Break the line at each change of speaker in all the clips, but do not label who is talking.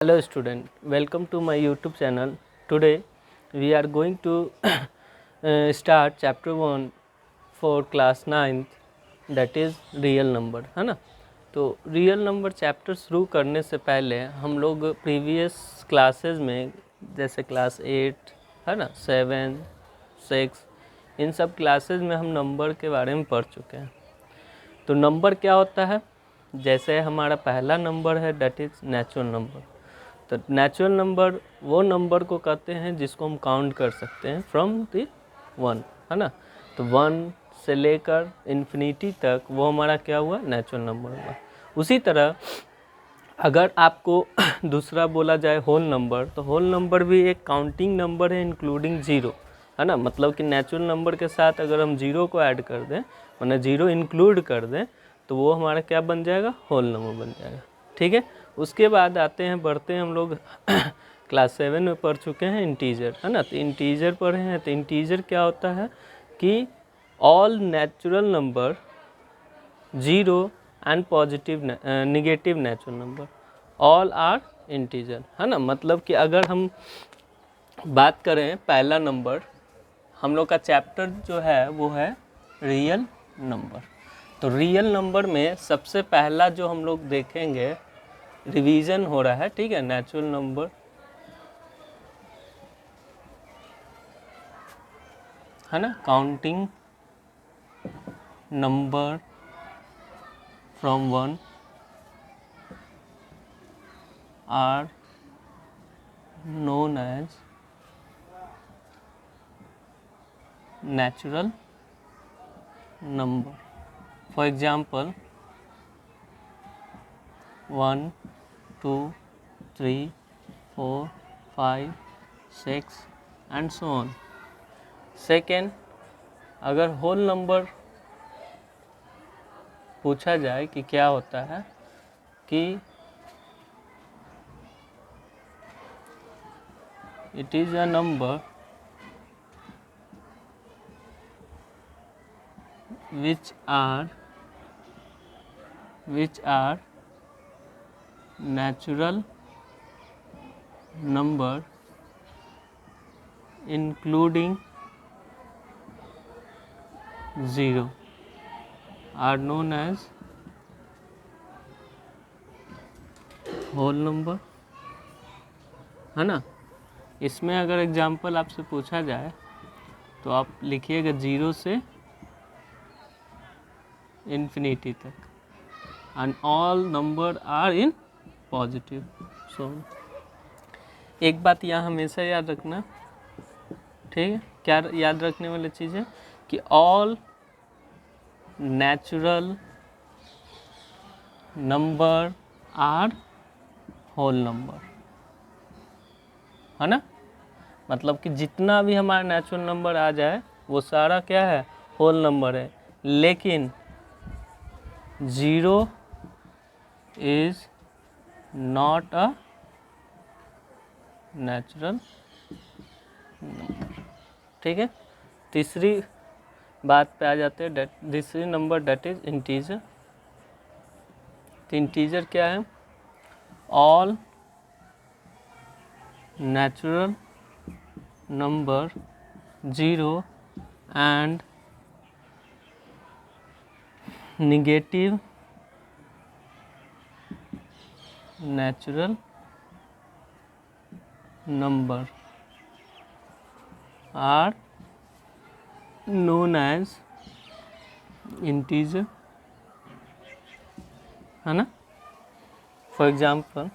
Hello student, welcome to my YouTube channel. Today we are going to start chapter 1 for class 9th, that is real number, है ना। तो real number chapter शुरू करने से पहले हम लोग प्रीवियस क्लासेस में जैसे क्लास 8 है ना, 7, 6 इन सब क्लासेस में हम नंबर के बारे में पढ़ चुके हैं। तो नंबर क्या होता है, जैसे हमारा पहला नंबर है डेट इज़ नेचुरल नंबर। तो नेचुरल नंबर वो नंबर को कहते हैं जिसको हम काउंट कर सकते हैं फ्रॉम द 1, है ना। तो 1 से लेकर इन्फिनिटी तक वो हमारा क्या हुआ, नेचुरल नंबर हुआ। उसी तरह अगर आपको दूसरा बोला जाए होल नंबर, तो होल नंबर भी एक काउंटिंग नंबर है इंक्लूडिंग ज़ीरो, है ना। मतलब कि नेचुरल नंबर के साथ अगर हम ज़ीरो को ऐड कर दें, मतलब ज़ीरो इंक्लूड कर दें, तो वो हमारा क्या बन जाएगा, होल नंबर बन जाएगा। ठीक है। उसके बाद आते हैं, बढ़ते हैं हम लोग क्लास 7 में पढ़ चुके हैं इंटीजर, है ना। तो इंटीजर पढ़े हैं। तो इंटीजर क्या होता है कि all natural number zero and positive negative natural number all are integer, है ना। मतलब कि अगर हम बात करें पहला नंबर, हम लोग का चैप्टर जो है वो है रियल नंबर। तो रियल नंबर में सबसे पहला जो हम लोग देखेंगे, रिवीजन हो रहा है, ठीक है। नेचुरल नंबर, है ना, counting number from 1 are known as natural number. For example, 1, 2, 3, 4, 5, 6 and so on. Second, अगर होल नंबर पूछा जाए कि क्या होता है, कि it is a number which are natural number including 0 are known as whole number, है ना। इसमें अगर एग्जाम्पल आपसे पूछा जाए तो आप लिखिएगा 0 से इन्फिनिटी तक, and all number are in positive. So एक बात यहाँ हमेशा याद रखना, ठीक है। क्या याद रखने वाली चीज़ है कि all natural number are whole number, है ना। मतलब कि जितना भी हमारा नेचुरल नंबर आ जाए वो सारा क्या है, होल नंबर है। लेकिन 0 is not a natural number, ठीक है। तीसरी बात पे आ जाते हैं, तीसरी नंबर डेट इज इंटीजर। तो इंटीजर क्या है, all natural number 0 and negative natural number are known as integer, है ना। फॉर एग्जाम्पल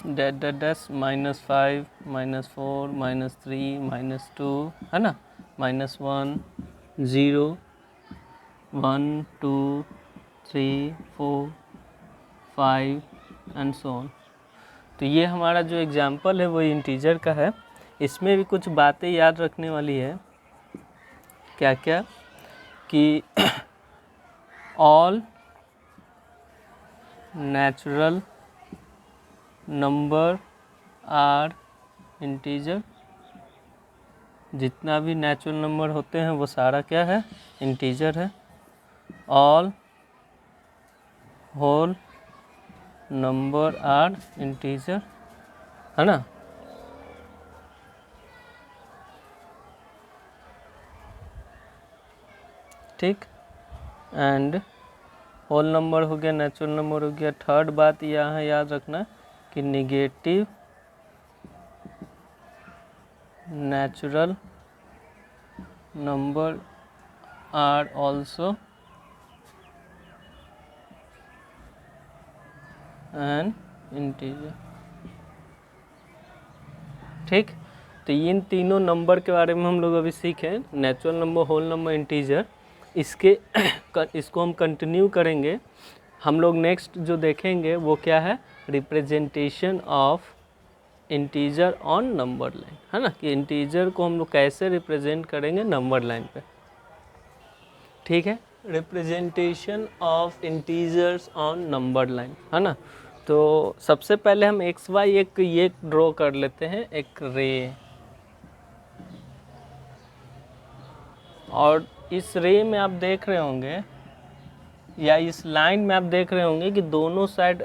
-5, -4, -3, -2, है ना, -1, 0, 1, 2, 3, 4, 5 एंड सो ऑन। तो ये हमारा जो एग्जाम्पल है वो इंटीजर का है। इसमें भी कुछ बातें याद रखने वाली है। क्या क्या, कि all natural number are integer, जितना भी नेचुरल नंबर होते हैं वो सारा क्या है, इंटीजर है। All whole number are integer, है ना। ठीक, एंड होल नंबर हो गया, नेचुरल नंबर हो गया। थर्ड बात यहाँ याद रखना कि negative natural number are also an integer. ठीक, तो इन तीनों नंबर के बारे में हम लोग अभी सीखे, natural number, whole number, integer. इसको हम कंटिन्यू करेंगे। हम लोग नेक्स्ट जो देखेंगे वो क्या है, representation of integer on number line, है ना, कि इंटीजर को हम लोग कैसे रिप्रेजेंट करेंगे नंबर लाइन पे। ठीक है, representation of integers on number line, है ना। तो सबसे पहले हम एक्स वाई एक ये ड्रॉ कर लेते हैं, एक रे, और इस रे में आप देख रहे होंगे या इस लाइन में आप देख रहे होंगे कि दोनों साइड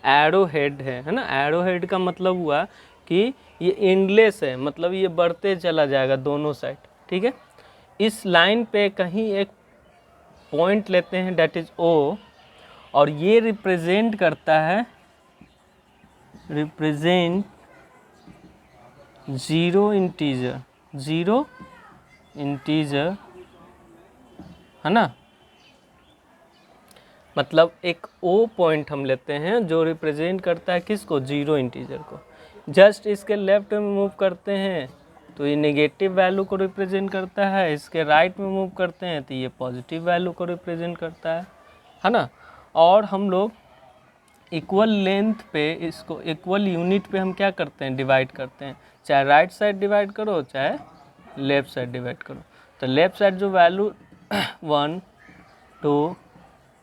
एरो हेड है ना। एरो हेड का मतलब हुआ कि ये एंडलेस है, मतलब ये बढ़ते चला जाएगा दोनों साइड। ठीक है, इस लाइन पे कहीं एक पॉइंट लेते हैं, डेट इज ओ, और ये रिप्रेजेंट करता है, represent zero integer, zero integer, है ना। मतलब एक ओ पॉइंट हम लेते हैं जो रिप्रेजेंट करता है किसको, जीरो इंटीजर को। जस्ट इसके लेफ्ट में मूव करते हैं तो ये नेगेटिव वैल्यू को रिप्रेजेंट करता है, इसके राइट में मूव करते हैं तो ये पॉजिटिव वैल्यू को रिप्रेजेंट करता है ना। और हम लोग इक्वल लेंथ पे, इसको इक्वल यूनिट पे हम क्या करते हैं, डिवाइड करते हैं, चाहे राइट साइड डिवाइड करो चाहे लेफ्ट साइड डिवाइड करो। तो लेफ्ट साइड जो वैल्यू 1 2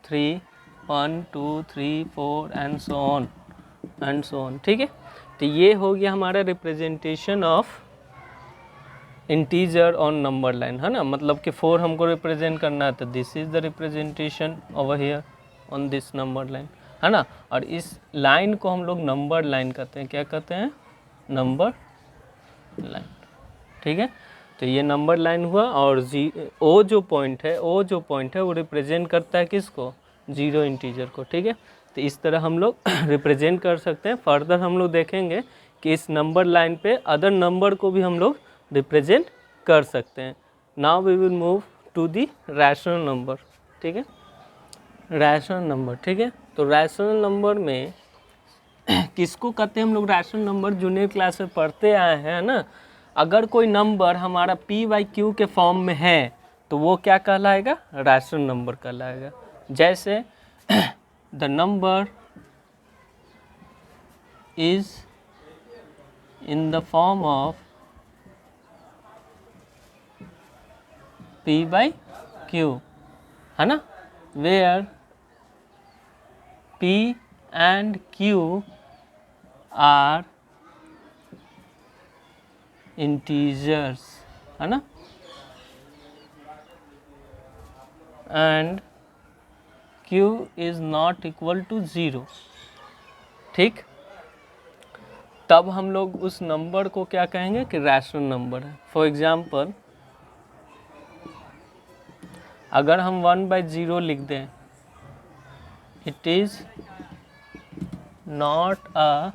3 1 2 3 4 एंड सो ऑन, ठीक है। तो ये हो गया हमारा representation of integer on number line, है ना। मतलब कि 4 हमको रिप्रेजेंट करना है तो this is the representation over here on this number line, है ना। और इस लाइन को हम लोग नंबर लाइन कहते हैं, क्या कहते हैं, नंबर लाइन। ठीक है, तो ये नंबर लाइन हुआ। और ओ जो पॉइंट है वो रिप्रेजेंट करता है किसको, जीरो इंटीजर को। ठीक है, तो इस तरह हम लोग रिप्रेजेंट कर सकते हैं। फर्दर हम लोग देखेंगे कि इस नंबर लाइन पे अदर नंबर को भी हम लोग रिप्रेजेंट कर सकते हैं। Now we will move to the rational number. ठीक है, रैशनल नंबर। ठीक है, तो रैशनल नंबर में किसको कहते हैं हम लोग, रैशनल नंबर जूनियर क्लास में पढ़ते आए हैं ना। अगर कोई नंबर हमारा पी बाई क्यू के फॉर्म में है तो वो क्या कहलाएगा, रैशनल नंबर कहलाएगा। जैसे the number is in the form of P by Q, है ना, where P and Q are integers, है ना, and q is not equal to 0। ठीक, तब हम लोग उस नंबर को क्या कहेंगे कि रैशनल नंबर है। फॉर एग्जाम्पल अगर हम 1/0 लिख दें, it is not a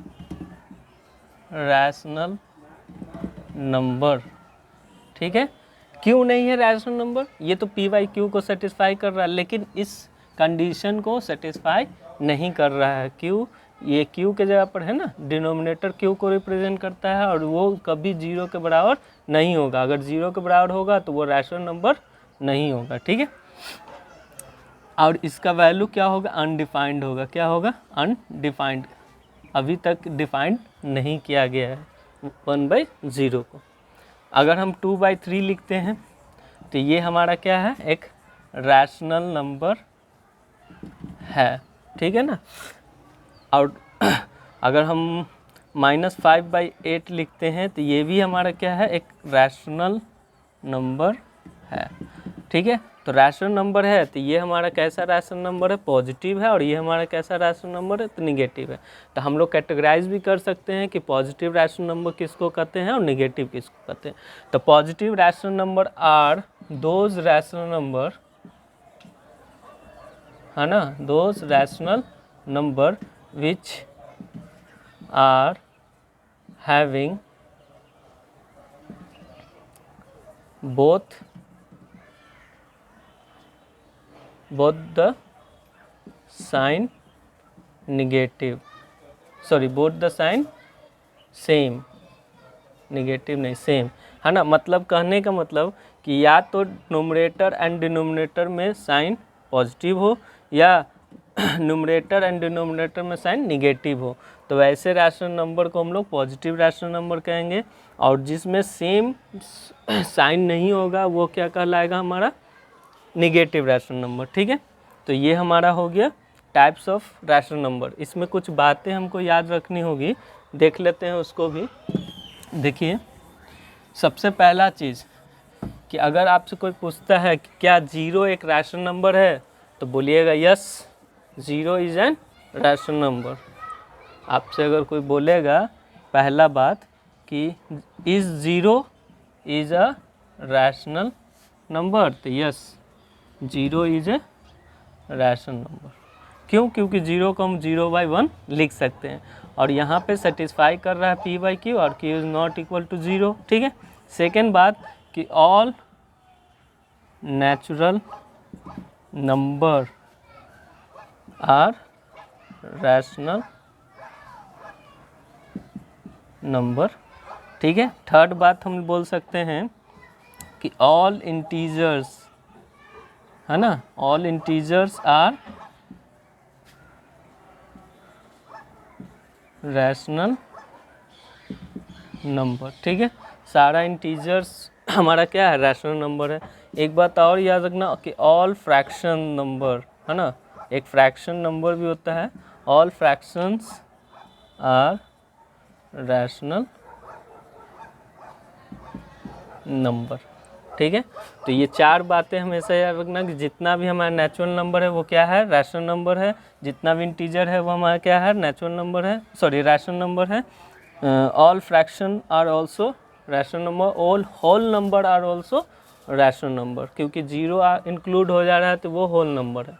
rational number. ठीक है, क्यों नहीं है रैशनल नंबर, ये तो पी बाई क्यू को सेटिस्फाई कर रहा है, लेकिन इस कंडीशन को सेटिस्फाई नहीं कर रहा है। क्यू, ये क्यू के जगह पर है ना, डिनोमिनेटर क्यू को रिप्रेजेंट करता है और वो कभी 0 के बराबर नहीं होगा। अगर 0 के बराबर होगा तो वो रैशनल नंबर नहीं होगा। ठीक है, और इसका वैल्यू क्या होगा, अनडिफाइंड होगा। क्या होगा, अनडिफाइंड, अभी तक डिफाइंड नहीं किया गया है 1/0 को। अगर हम 2/3 लिखते हैं तो ये हमारा क्या है, एक रैशनल नंबर है। ठीक है ना, और अगर हम -5/8 लिखते हैं तो ये भी हमारा क्या है, एक रैशनल नंबर है। ठीक है, तो रैशनल नंबर है तो ये हमारा कैसा रैशनल नंबर है, पॉजिटिव है, और ये हमारा कैसा रैशनल नंबर है, तो निगेटिव है। तो हम लोग कैटेगराइज भी कर सकते हैं कि पॉजिटिव रैशनल नंबर किसको कहते हैं और निगेटिव किसको कहते हैं। तो positive rational number are those rational number, है ना, those rational number which are having both the sign negative, sorry both the sign same, निगेटिव नहीं सेम, है ना। मतलब कहने का मतलब कि या तो न्यूमरेटर एंड डिनोमिनेटर में साइन पॉजिटिव हो या न्यूमरेटर एंड डिनोमिनेटर में साइन निगेटिव हो, तो वैसे रैशनल नंबर को हम लोग पॉजिटिव रैशनल नंबर कहेंगे। और जिसमें सेम साइन नहीं होगा वो क्या कहलाएगा, हमारा निगेटिव रैशनल नंबर। ठीक है, तो ये हमारा हो गया टाइप्स ऑफ रैशनल नंबर। इसमें कुछ बातें हमको याद रखनी होगी, देख लेते हैं उसको भी। देखिए, सबसे पहला चीज़ कि अगर आपसे कोई पूछता है कि क्या जीरो एक रैशनल नंबर है, तो बोलिएगा yes, zero is an rational number. आपसे अगर कोई बोलेगा पहला बात कि is zero is a rational number, तो yes, zero is a rational number. क्यों? क्योंकि ज़ीरो को हम 0/1 लिख सकते हैं, और यहाँ पे सेटिस्फाई कर रहा है p/q, और q is not equal to 0। ठीक है। सेकेंड बात कि all natural number are rational number. ठीक है। थर्ड बात हम बोल सकते हैं कि ऑल इंटीजर्स, है ना, all integers are rational number. ठीक है, सारा इंटीजर्स हमारा क्या है, रैशनल नंबर है। एक बात और याद रखना कि ऑल फ्रैक्शन नंबर, है ना, एक फ्रैक्शन नंबर भी होता है, all fractions are rational number. ठीक है, तो ये चार बातें हमेशा याद रखना कि जितना भी हमारा नेचुरल नंबर है वो क्या है, रैशनल नंबर है। जितना भी इंटीजर है वो हमारा क्या है, नेचुरल नंबर है, सॉरी रैशनल नंबर है। All fraction are also rational number, all whole number are also rational number, क्योंकि जीरो इंक्लूड हो जा रहा है तो वो होल नंबर है।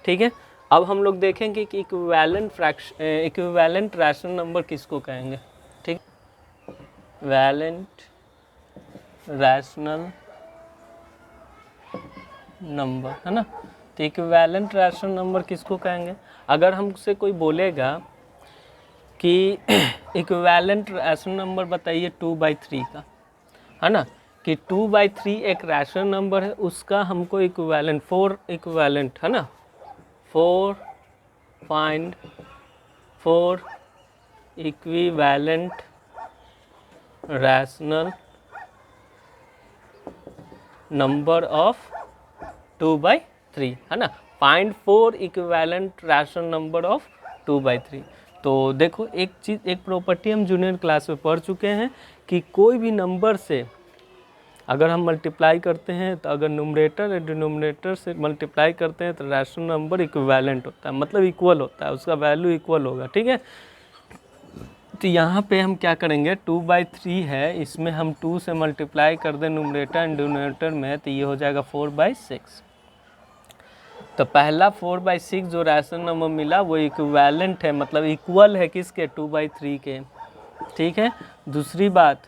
ठीक है, अब हम लोग देखेंगे कि इक्विवेलेंट रैशनल नंबर किसको कहेंगे। ठीक, वैलेंट रैशनल नंबर, है ना। तो इक्विवेलेंट रैशनल नंबर किसको कहेंगे? अगर हमसे कोई बोलेगा कि इक्विवेलेंट रैशनल नंबर बताइए 2/3 का, है ना, कि 2/3 एक रैशनल नंबर है, उसका हमको इक्विवेलेंट 4 इक्विवेलेंट, है ना, 4 find 4 equivalent rational number of 2/3, है ना, find 4 equivalent rational number of 2/3। तो देखो, एक चीज़, एक प्रॉपर्टी हम जूनियर क्लास में पढ़ चुके हैं कि कोई भी नंबर से अगर हम मल्टीप्लाई करते हैं, तो अगर न्यूमरेटर या डिनोमिनेटर से मल्टीप्लाई करते हैं तो रैशनल नंबर इक्विवेलेंट होता है, मतलब इक्वल होता है, उसका वैल्यू इक्वल होगा। ठीक है, तो यहाँ पे हम क्या करेंगे, 2/3 है, इसमें हम 2 से मल्टीप्लाई कर दें न्यूमरेटर एंड डिनोमिनेटर में, तो ये हो जाएगा 4/6। तो पहला 4/6 जो रैशनल नंबर मिला वो इक्विवेलेंट है, मतलब इक्वल है किसके, 2/3 के। ठीक है, दूसरी बात,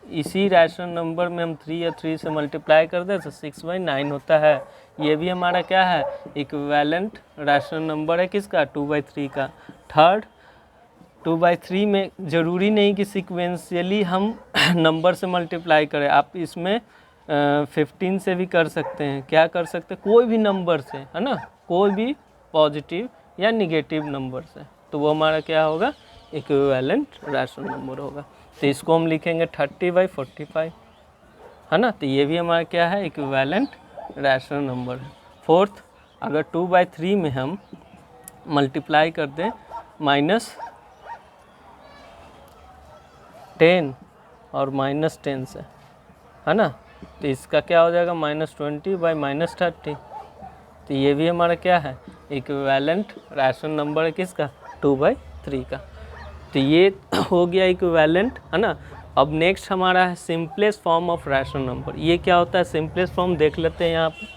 इसी रैशनल नंबर में हम 3 या 3 से मल्टीप्लाई कर दें तो 6/9 होता है। ये भी हमारा क्या है, इक्विवेलेंट रैशनल नंबर है, किसका, 2/3 का। थर्ड, 2/3 में ज़रूरी नहीं कि सिक्वेंशियली हम नंबर से मल्टीप्लाई करें, आप इसमें 15 से भी कर सकते हैं। क्या कर सकते हैं, कोई भी नंबर से, है ना, कोई भी पॉजिटिव या निगेटिव नंबर से, तो वो हमारा क्या होगा, इक्विवेलेंट रैशनल नंबर होगा। तो इसको हम लिखेंगे 30/45, है ना, तो ये भी हमारा क्या है, इक्विवेलेंट रैशनल नंबर है। फोर्थ, अगर 2/3 में हम मल्टीप्लाई कर दें -10 और -10 से, है ना, तो इसका क्या हो जाएगा -20 बाई -30। तो ये भी हमारा क्या है, इक्विवेलेंट रैशनल नंबर है किसका, 2/3 का। तो ये हो गया इक्विवेलेंट, है ना। अब नेक्स्ट हमारा है simplest form of rational number. ये क्या होता है सिंपलेस्ट फॉर्म, देख लेते हैं यहाँ पे।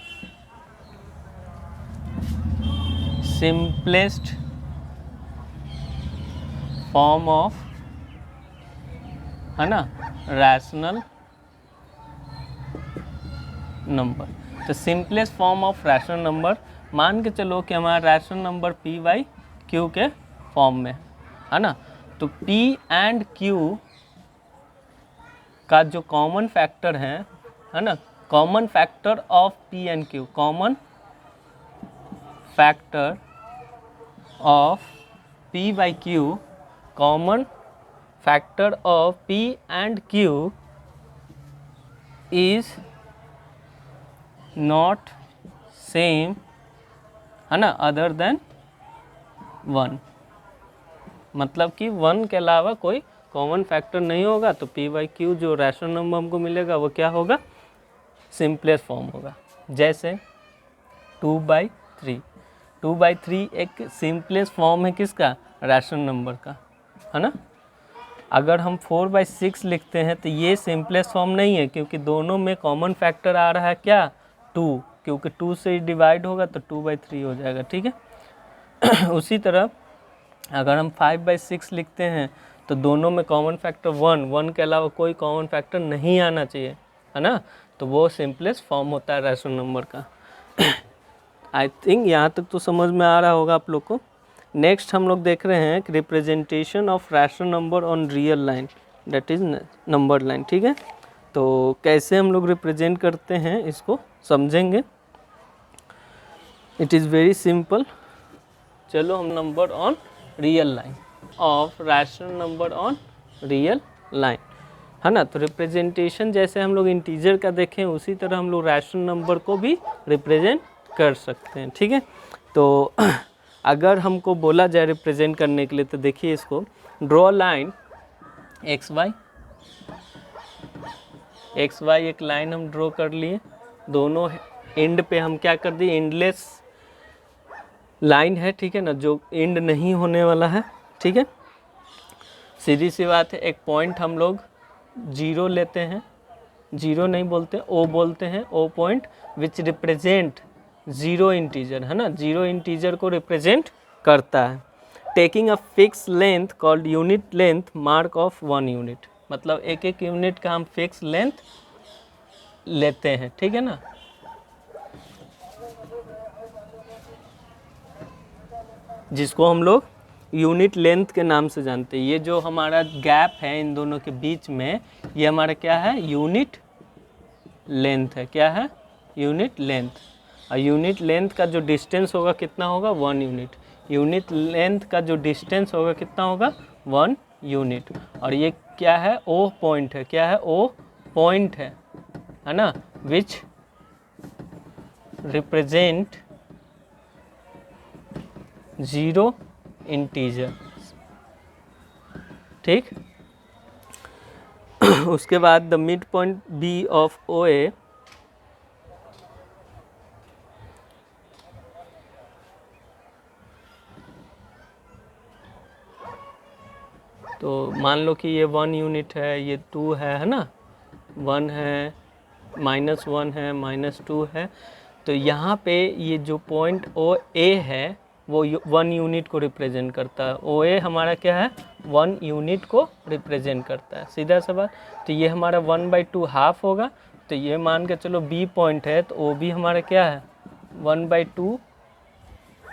सिंपलेस्ट फॉर्म ऑफ, है ना, रैशनल नंबर। तो simplest form of rational number, मान के चलो कि हमारा रैशनल नंबर p/q के फॉर्म में है ना। तो p एंड q का जो कॉमन फैक्टर है ना, common factor of p and q, common factor of p/q, common factor of p and q is not same, है ना, अदर देन 1। मतलब कि 1 के अलावा कोई कॉमन फैक्टर नहीं होगा, तो p/q जो रैशनल नंबर हमको मिलेगा वो क्या होगा, सिंपलेस्ट फॉर्म होगा। जैसे 2/3, 2/3 एक सिंपलेस्ट फॉर्म है किसका, रैशनल नंबर का, है ना। अगर हम 4/6 लिखते हैं तो ये सिंपलेस्ट फॉर्म नहीं है, क्योंकि दोनों में कॉमन फैक्टर आ रहा है क्या, 2, क्योंकि 2 से डिवाइड होगा तो 2/3 हो जाएगा, ठीक है। उसी तरह अगर हम 5/6 लिखते हैं तो दोनों में कॉमन फैक्टर 1 के अलावा कोई कॉमन फैक्टर नहीं आना चाहिए, है ना। तो वो सिंपलेस्ट फॉर्म होता है रैशनल नंबर का। आई थिंक यहाँ तक तो समझ में आ रहा होगा आप लोग को। नेक्स्ट हम लोग देख रहे हैं representation of rational number on real line, that is number line, ठीक है। तो कैसे हम लोग रिप्रेजेंट करते हैं इसको समझेंगे। It is very simple. चलो हम number on real line of rational number on real line, है ना। तो रिप्रेजेंटेशन जैसे हम लोग इंटीजर का देखें उसी तरह हम लोग रैशनल नंबर को भी रिप्रेजेंट कर सकते हैं, ठीक है। तो अगर हमको बोला जाए रिप्रेजेंट करने के लिए, तो देखिए इसको, ड्रॉ लाइन एक्स वाई एक लाइन हम ड्रॉ कर लिए, दोनों एंड पे हम क्या कर दिए, एंडलेस लाइन है, ठीक है ना, जो एंड नहीं होने वाला है, ठीक है। सीधी सी बात है, एक पॉइंट हम लोग 0 लेते हैं, 0 नहीं बोलते, ओ बोलते हैं, O point which represent 0 integer, है ना, 0 इंटीजर को रिप्रेजेंट करता है। Taking a fix length called unit length mark of 1 unit, मतलब एक यूनिट का हम फिक्स लेंथ लेते हैं, ठीक है ना। जिसको हम लोग यूनिट लेंथ के नाम से जानते हैं। ये जो हमारा गैप है इन दोनों के बीच में, ये हमारा क्या है, यूनिट लेंथ है। क्या है, यूनिट लेंथ। और यूनिट लेंथ का जो डिस्टेंस होगा कितना होगा, 1 यूनिट। यूनिट लेंथ का जो डिस्टेंस होगा कितना होगा, 1 यूनिट। और ये क्या है, ओ पॉइंट है। क्या है, ओ पॉइंट है ना, विच रिप्रेजेंट 0 इंटीजर, ठीक। उसके बाद the midpoint B of O A, तो मान लो कि ये 1 यूनिट है, ये 2 है ना, 1 है, -1 है, -2 है। तो यहाँ पे ये जो पॉइंट ओ ए है वो 1 यूनिट को रिप्रेजेंट करता है। ओ ए हमारा क्या है, 1 यूनिट को रिप्रेजेंट करता है, सीधा सा बात। तो ये हमारा 1/2 हाफ होगा। तो ये मान के चलो बी पॉइंट है, तो ओ बी हमारा क्या है, 1/2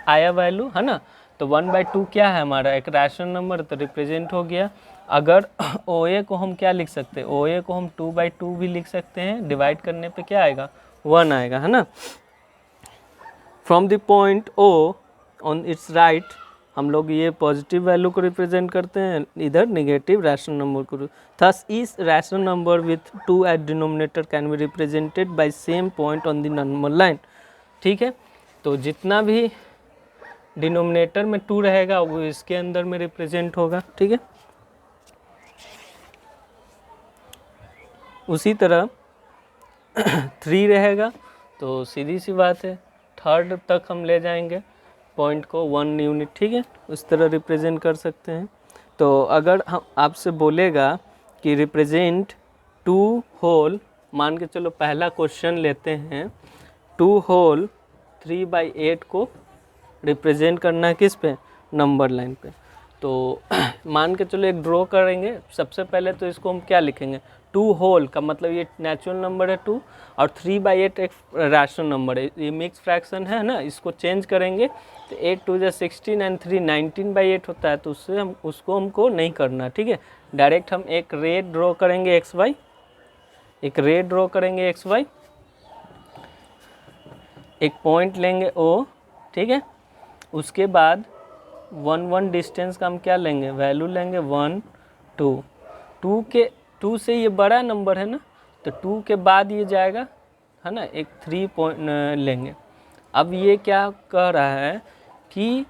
आया वैल्यू, है ना। तो 1/2 क्या है हमारा, एक रैशनल नंबर, तो रिप्रेजेंट हो गया। अगर ओ ए को हम क्या लिख सकते हैं, ओ ए को हम 2/2 भी लिख सकते हैं, डिवाइड करने पे क्या आएगा, 1 आएगा, है ना। From the point O on its right, हम लोग ये पॉजिटिव वैल्यू को रिप्रेजेंट करते हैं, इधर नेगेटिव रैशनल नंबर को। Thus is rational number with 2 eight denominator can be represented by same point on the number line, ठीक है। तो जितना भी डिनोमिनेटर में 2 रहेगा वो इसके अंदर में रिप्रेजेंट होगा, ठीक है। उसी तरह 3 रहेगा तो सीधी सी बात है थर्ड तक हम ले जाएंगे पॉइंट को 1 यूनिट, ठीक है, उस तरह रिप्रेजेंट कर सकते हैं। तो अगर हम आपसे बोलेगा कि रिप्रेजेंट 2 होल, मान के चलो पहला क्वेश्चन लेते हैं, 2 होल 3/8 को रिप्रेजेंट करना है किस पे, नंबर लाइन पे। तो मान के चलो एक ड्रॉ करेंगे। सबसे पहले तो इसको हम क्या लिखेंगे, 2 होल का मतलब ये नेचुरल नंबर है 2 और 3/8 एक रैशनल नंबर है, ये मिक्स फ्रैक्शन है ना, इसको चेंज करेंगे तो 8 2 जा 16 एंड 3 19/8 होता है। तो उससे हम उसको हमको नहीं करना, ठीक है। डायरेक्ट हम एक रे ड्रॉ करेंगे एक्स वाई, एक रे ड्रॉ करेंगे एक्स वाई, एक पॉइंट लेंगे ओ, ठीक है। उसके बाद 1 1 डिस्टेंस का हम क्या लेंगे, वैल्यू लेंगे 1 2 2 से ये बड़ा नंबर है ना, तो 2 के बाद ये जाएगा है ना, एक 3 पॉइंट लेंगे। अब ये क्या कह रहा है कि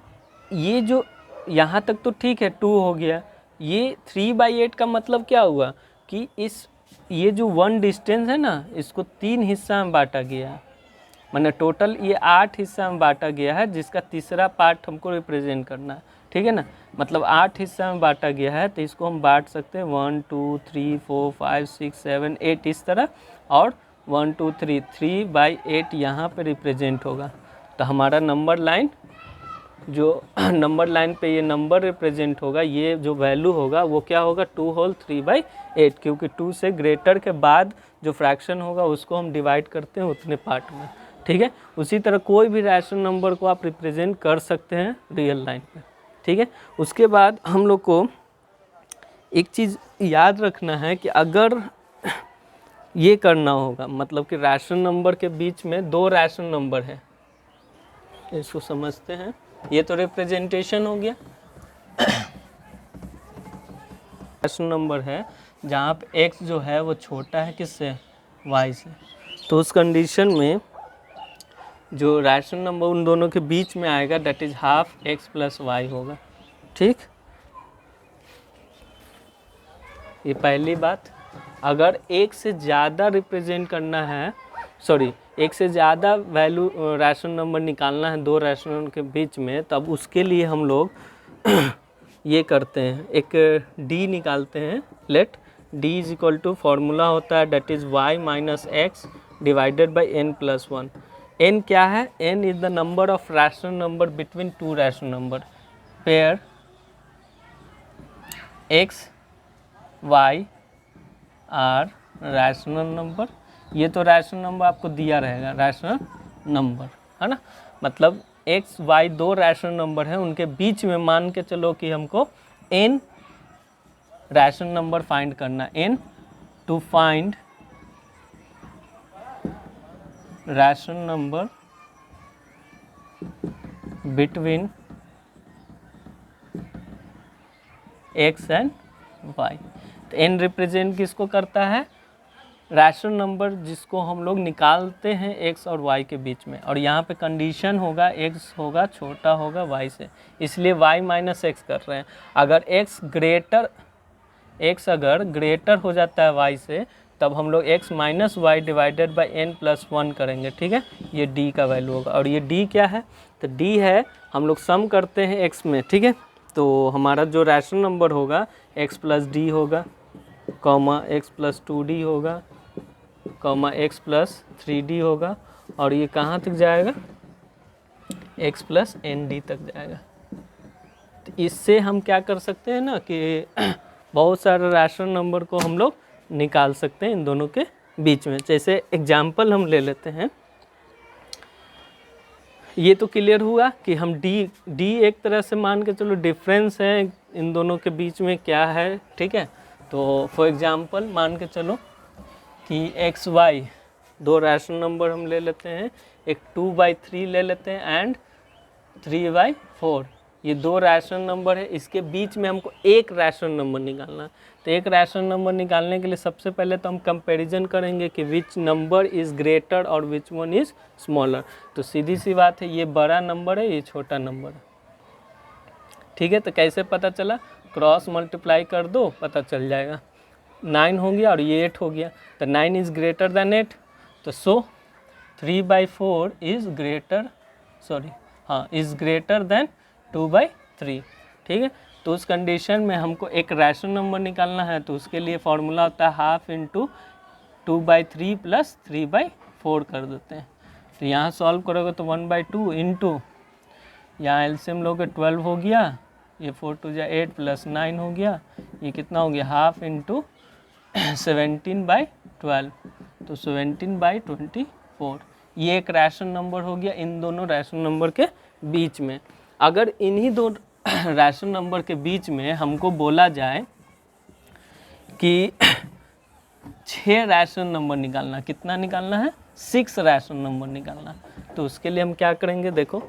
ये जो यहाँ तक तो ठीक है 2 हो गया, ये 3/8 का मतलब क्या हुआ कि ये जो 1 डिस्टेंस है ना, इसको 3 हिस्सा में बांटा गया है, मतलब टोटल ये 8 हिस्सा में बांटा गया है, जिसका तीसरा पार्ट हमको रिप्रेजेंट करना है, ठीक है ना। मतलब 8 हिस्सा में बांटा गया है, तो इसको हम बांट सकते हैं 1 2 3 4 5 6 7 8 इस तरह, और 1 2 3 3/8 यहाँ पे रिप्रेजेंट होगा। तो हमारा नंबर लाइन, जो नंबर लाइन पे ये नंबर रिप्रेजेंट होगा, ये जो वैल्यू होगा वो क्या होगा, 2 होल 3/8, क्योंकि 2 से ग्रेटर के बाद जो फ्रैक्शन होगा उसको हम डिवाइड करते हैं उतने पार्ट में, ठीक है। उसी तरह कोई भी रैशनल नंबर को आप रिप्रेजेंट कर सकते हैं रियल लाइन पे, ठीक है। उसके बाद हम लोग को एक चीज़ याद रखना है कि अगर ये करना होगा, मतलब कि रैशनल नंबर के बीच में 2 रैशनल नंबर है, इसको समझते हैं। ये तो रिप्रेजेंटेशन हो गया, रैशनल नंबर है जहाँ पे x जो है वो छोटा है किससे, y से। तो उस कंडीशन में जो रैशनल नंबर उन दोनों के बीच में आएगा that is half x plus y होगा, ठीक। ये पहली बात। अगर एक से ज़्यादा रिप्रेजेंट करना है, सॉरी एक से ज़्यादा वैल्यू रैशनल नंबर निकालना है 2 रैशनल के बीच में, तब उसके लिए हम लोग ये करते हैं, एक d निकालते हैं। Let d is equal to formula होता है that is y minus x divided by n plus 1। n क्या है, n is the number of rational number between 2 rational number, pair x y are rational number. ये तो rational number आपको दिया रहेगा, rational number है ना, मतलब x y 2 रैशनल नंबर है, उनके बीच में मान के चलो कि हमको n रैशनल नंबर फाइंड करना, n to find rational number between x and y। तो n रिप्रेजेंट किसको करता है, रैशनल नंबर जिसको हम लोग निकालते हैं x और y के बीच में, और यहाँ पे कंडीशन होगा x होगा छोटा होगा y से, इसलिए y माइनस एक्स कर रहे हैं। अगर x अगर ग्रेटर हो जाता है y से, तब हम लोग x minus y divided by n plus 1 करेंगे, ठीक है। ये d का वैल्यू होगा, और ये d क्या है, तो d है हम लोग सम करते हैं x में, ठीक है। तो हमारा जो रैशनल नंबर होगा x प्लस डी होगा, कॉमा x प्लस 2d होगा, कॉमा x प्लस 3d होगा, और ये कहाँ तक जाएगा, x प्लस nd तक जाएगा। तो इससे हम क्या कर सकते हैं ना कि बहुत सारे रैशनल नंबर को हम लोग निकाल सकते हैं इन दोनों के बीच में। जैसे एग्जाम्पल हम ले लेते हैं, ये तो क्लियर हुआ कि हम d एक तरह से मान के चलो डिफरेंस है इन दोनों के बीच में क्या है, ठीक है। तो फॉर एग्जांपल मान के चलो कि x y 2 रैशनल नंबर हम ले लेते हैं, एक 2/3 ले लेते हैं एंड 3/4, ये 2 रैशनल नंबर है, इसके बीच में हमको एक रैशनल नंबर निकालना है। तो एक रैशनल नंबर निकालने के लिए सबसे पहले तो हम कंपैरिजन करेंगे कि विच नंबर इज़ ग्रेटर और विच वन इज़ स्मॉलर। तो सीधी सी बात है, ये बड़ा नंबर है, ये छोटा नंबर है, ठीक है। तो कैसे पता चला, क्रॉस मल्टीप्लाई कर दो पता चल जाएगा। 9 हो गया और ये 8 हो गया, तो 9 इज़ ग्रेटर दैन 8, तो सो 3/4 is greater is greater than 2/3। ठीक है, तो उस कंडीशन में हमको एक रैशनल नंबर निकालना है, तो उसके लिए फॉर्मूला होता है हाफ इंटू 2/3 प्लस 3/4 कर देते हैं। तो यहाँ सॉल्व करोगे तो 1/2 इंटू, यहाँ एलसीएम लोगे 12 हो गया, ये 4 2 जा 8 प्लस 9 हो गया, ये कितना हो गया हाफ इंटू 17/12, तो 17/24। ये एक रैशनल नंबर हो गया इन दोनों रैशनल नंबर के बीच में। अगर इन्हीं दो रैशनल नंबर के बीच में हमको बोला जाए कि 6 रैशनल नंबर निकालना, कितना निकालना है, 6 रैशनल नंबर निकालना, तो उसके लिए हम क्या करेंगे, देखो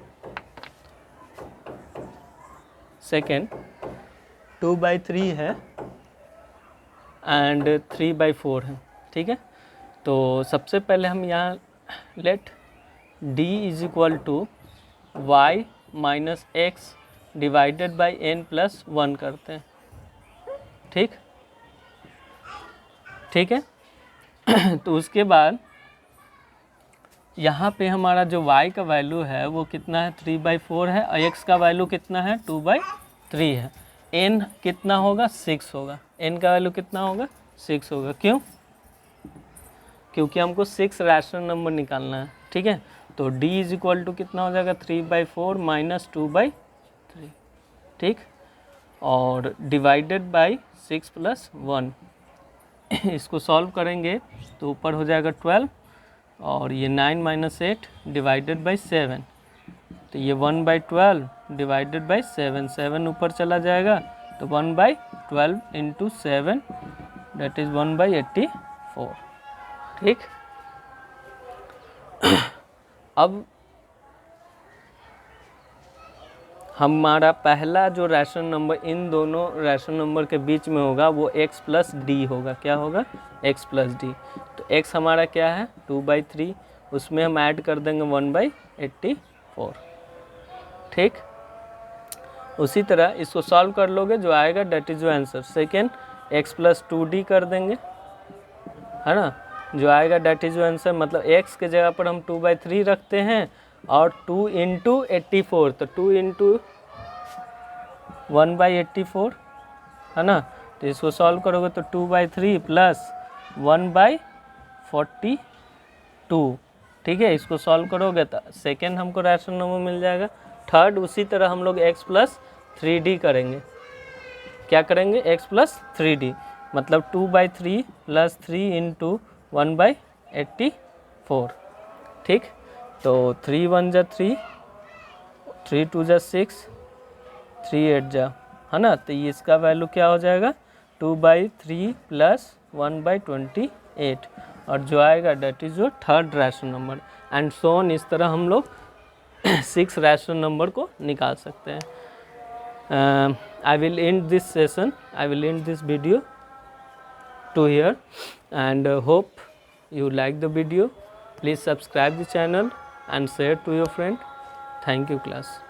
सेकेंड 2/3 है एंड 3/4 है। ठीक है, तो सबसे पहले हम यहाँ let d is equal to y minus x divided by n plus 1 करते हैं। ठीक है तो उसके बाद यहाँ पे हमारा जो y का वैल्यू है वो कितना है, 3/4 है, और x का वैल्यू कितना है, 2/3 है। n कितना होगा, 6 होगा, n का वैल्यू कितना होगा, 6 होगा। क्यों? क्योंकि हमको 6 रैशनल नंबर निकालना है। ठीक है, तो d इज इक्वल टू कितना हो जाएगा, 3/4 माइनस 2/3। ठीक, और डिवाइडेड बाई 6 प्लस 1 इसको सॉल्व करेंगे तो ऊपर हो जाएगा 12, और ये 9 माइनस 8 डिवाइडेड बाई 7, तो ये 1/12 डिवाइडेड बाई 7, 7 ऊपर चला जाएगा, तो 1/12 इंटू 7 डेट इज़ 1/84। ठीक, अब हमारा पहला जो रैशनल नंबर इन दोनों रैशनल नंबर के बीच में होगा वो x प्लस डी होगा। क्या होगा, x प्लस डी। तो x हमारा क्या है, 2/3, उसमें हम ऐड कर देंगे 1/84। ठीक, उसी तरह इसको सॉल्व कर लोगे, जो आएगा that is your answer. Second x plus 2d कर देंगे, है ना, जो आएगा डेट इज योर आंसर। मतलब x के जगह पर हम 2/3 रखते हैं और 2 इंटू 84, तो 2 इंटू 1/84, है ना, तो इसको सॉल्व करोगे तो 2/3 प्लस 1/42। ठीक है, इसको सॉल्व करोगे तो सेकेंड हमको रैशनल नंबर मिल जाएगा। थर्ड उसी तरह हम लोग x प्लस 3d करेंगे। क्या करेंगे, x प्लस 3d, मतलब 2/3 प्लस 3 इंटू 1/84। ठीक, तो 3 1 जा 3, 3 2 जा 6, 3 8 जा, है ना, तो ये इसका वैल्यू क्या हो जाएगा, 2/3 प्लस 1/28, और जो आएगा that is your third rational number. And so on, इस तरह हम लोग 6 रैशनल नंबर को निकाल सकते हैं। I will and this session, I will and this video to here, and hope you like the video. Please subscribe the channel and share to your friend. Thank you class.